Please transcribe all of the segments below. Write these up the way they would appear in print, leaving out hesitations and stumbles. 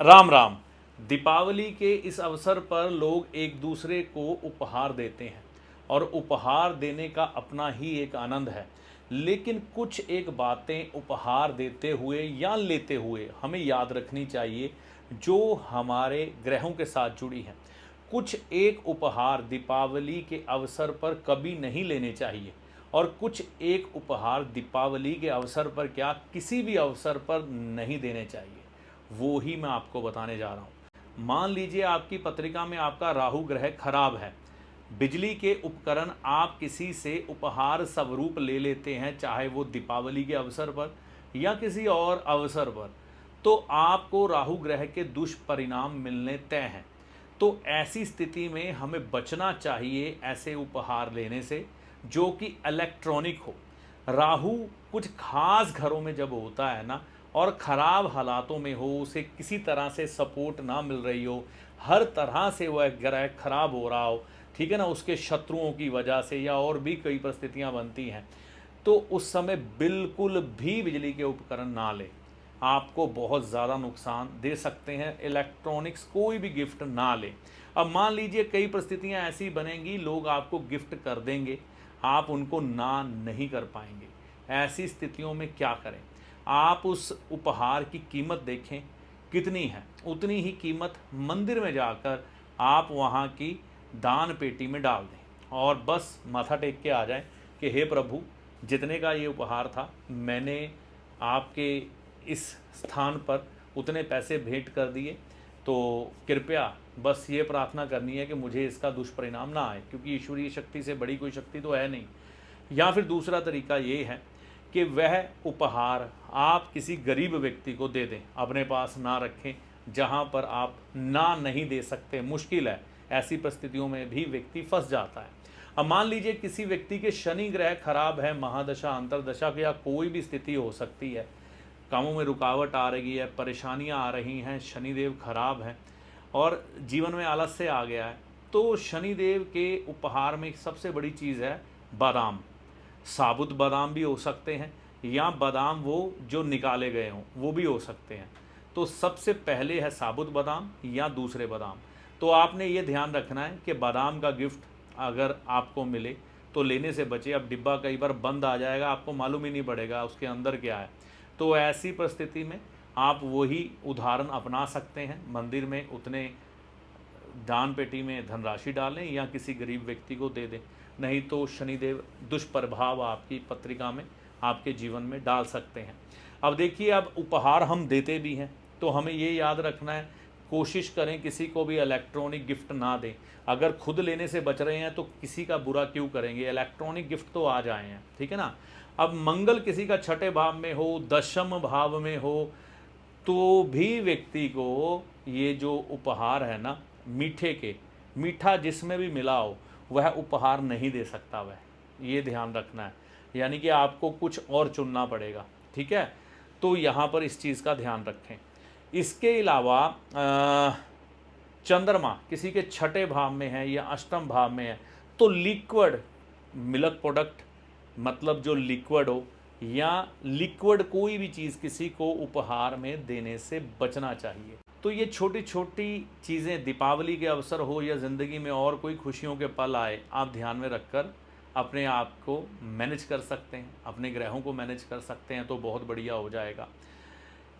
राम राम। दीपावली के इस अवसर पर लोग एक दूसरे को उपहार देते हैं और उपहार देने का अपना ही एक आनंद है। लेकिन कुछ एक बातें उपहार देते हुए या लेते हुए हमें याद रखनी चाहिए जो हमारे ग्रहों के साथ जुड़ी हैं। कुछ एक उपहार दीपावली के अवसर पर कभी नहीं लेने चाहिए और कुछ एक उपहार दीपावली के अवसर पर क्या किसी भी अवसर पर नहीं देने चाहिए। वो ही मैं आपको बताने जा रहा हूँ। मान लीजिए आपकी पत्रिका में आपका राहु ग्रह खराब है, बिजली के उपकरण आप किसी से उपहार स्वरूप ले लेते हैं, चाहे वो दीपावली के अवसर पर या किसी और अवसर पर, तो आपको राहु ग्रह के दुष्परिणाम मिलने तय हैं। तो ऐसी स्थिति में हमें बचना चाहिए ऐसे उपहार लेने से जो कि इलेक्ट्रॉनिक हो। राहु कुछ खास घरों में जब होता है ना और ख़राब हालातों में हो, उसे किसी तरह से सपोर्ट ना मिल रही हो, हर तरह से वह ग्रह खराब हो रहा हो, ठीक है ना, उसके शत्रुओं की वजह से या और भी कई परिस्थितियां बनती हैं, तो उस समय बिल्कुल भी बिजली के उपकरण ना लें। आपको बहुत ज़्यादा नुकसान दे सकते हैं। इलेक्ट्रॉनिक्स कोई भी गिफ्ट ना लें। अब मान लीजिए कई परिस्थितियां ऐसी बनेंगी, लोग आपको गिफ्ट कर देंगे, आप उनको ना नहीं कर पाएंगे। ऐसी स्थितियों में क्या करें? आप उस उपहार की कीमत देखें कितनी है, उतनी ही कीमत मंदिर में जाकर आप वहाँ की दान पेटी में डाल दें और बस माथा टेक के आ जाएं कि हे प्रभु, जितने का ये उपहार था मैंने आपके इस स्थान पर उतने पैसे भेंट कर दिए, तो कृपया बस ये प्रार्थना करनी है कि मुझे इसका दुष्परिणाम ना आए, क्योंकि ईश्वरीय शक्ति से बड़ी कोई शक्ति तो है नहीं। या फिर दूसरा तरीका ये है कि वह उपहार आप किसी गरीब व्यक्ति को दे दें, अपने पास ना रखें। जहाँ पर आप ना नहीं दे सकते, मुश्किल है, ऐसी परिस्थितियों में भी व्यक्ति फंस जाता है। अब मान लीजिए किसी व्यक्ति के शनि ग्रह खराब है, महादशा अंतरदशा या कोई भी स्थिति हो सकती है, कामों में रुकावट आ रही है, परेशानियां आ रही हैं, शनिदेव खराब हैं और जीवन में आलस्य आ गया है, तो शनिदेव के उपहार में सबसे बड़ी चीज़ है बादाम। साबुत बादाम भी हो सकते हैं या बादाम वो जो निकाले गए हों वो भी हो सकते हैं। तो सबसे पहले है साबुत बादाम या दूसरे बादाम। तो आपने ये ध्यान रखना है कि बादाम का गिफ्ट अगर आपको मिले तो लेने से बचे। अब डिब्बा कई बार बंद आ जाएगा, आपको मालूम ही नहीं पड़ेगा उसके अंदर क्या है। तो ऐसी परिस्थिति में आप वही उदाहरण अपना सकते हैं, मंदिर में उतने दान पेटी में धनराशि डालें या किसी गरीब व्यक्ति को दे दें। नहीं तो शनिदेव दुष्प्रभाव आपकी पत्रिका में, आपके जीवन में डाल सकते हैं। अब देखिए, अब उपहार हम देते भी हैं तो हमें ये याद रखना है, कोशिश करें किसी को भी इलेक्ट्रॉनिक गिफ्ट ना दें। अगर खुद लेने से बच रहे हैं तो किसी का बुरा क्यों करेंगे, इलेक्ट्रॉनिक गिफ्ट तो आ जाए हैं, ठीक है ना। अब मंगल किसी का छठे भाव में हो, दशम भाव में हो, तो भी व्यक्ति को ये जो उपहार है ना मीठे के, मीठा जिसमें भी मिला हो वह उपहार नहीं दे सकता वह, ये ध्यान रखना है। यानी कि आपको कुछ और चुनना पड़ेगा, ठीक है। तो यहाँ पर इस चीज़ का ध्यान रखें। इसके अलावा चंद्रमा किसी के छठे भाव में है या अष्टम भाव में है तो लिक्विड मिल्क प्रोडक्ट, मतलब जो लिक्विड हो या लिक्विड कोई भी चीज़ किसी को उपहार में देने से बचना चाहिए। तो ये छोटी छोटी चीज़ें दीपावली के अवसर हो या ज़िंदगी में और कोई खुशियों के पल आए, आप ध्यान में रखकर अपने आप को मैनेज कर सकते हैं, अपने ग्रहों को मैनेज कर सकते हैं, तो बहुत बढ़िया हो जाएगा।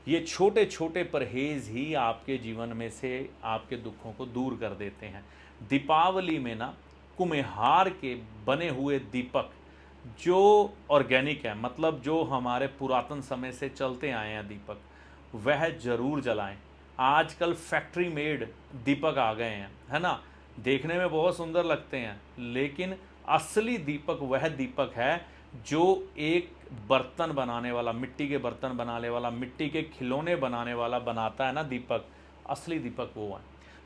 ये छोटे छोटे परहेज़ ही आपके जीवन में से आपके दुखों को दूर कर देते हैं। दीपावली में ना कुम्हार के बने हुए दीपक जो ऑर्गेनिक है, मतलब जो हमारे पुरातन समय से चलते आए हैं दीपक, वह ज़रूर जलाएं। आजकल फैक्ट्री मेड दीपक आ गए हैं, है ना, देखने में बहुत सुंदर लगते हैं, लेकिन असली दीपक वह दीपक है जो एक बर्तन बनाने वाला, मिट्टी के बर्तन बनाने वाला, मिट्टी के खिलौने बनाने वाला बनाता है ना दीपक, असली दीपक वो है।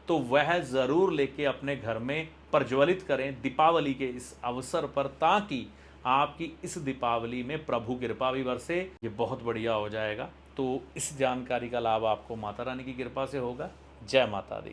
तो वह ज़रूर लेके अपने घर में प्रज्वलित करें दीपावली के इस अवसर पर, ताकि आपकी इस दीपावली में प्रभु कृपा भी बरसे। ये बहुत बढ़िया हो जाएगा। तो इस जानकारी का लाभ आपको माता रानी की कृपा से होगा। जय माता दी।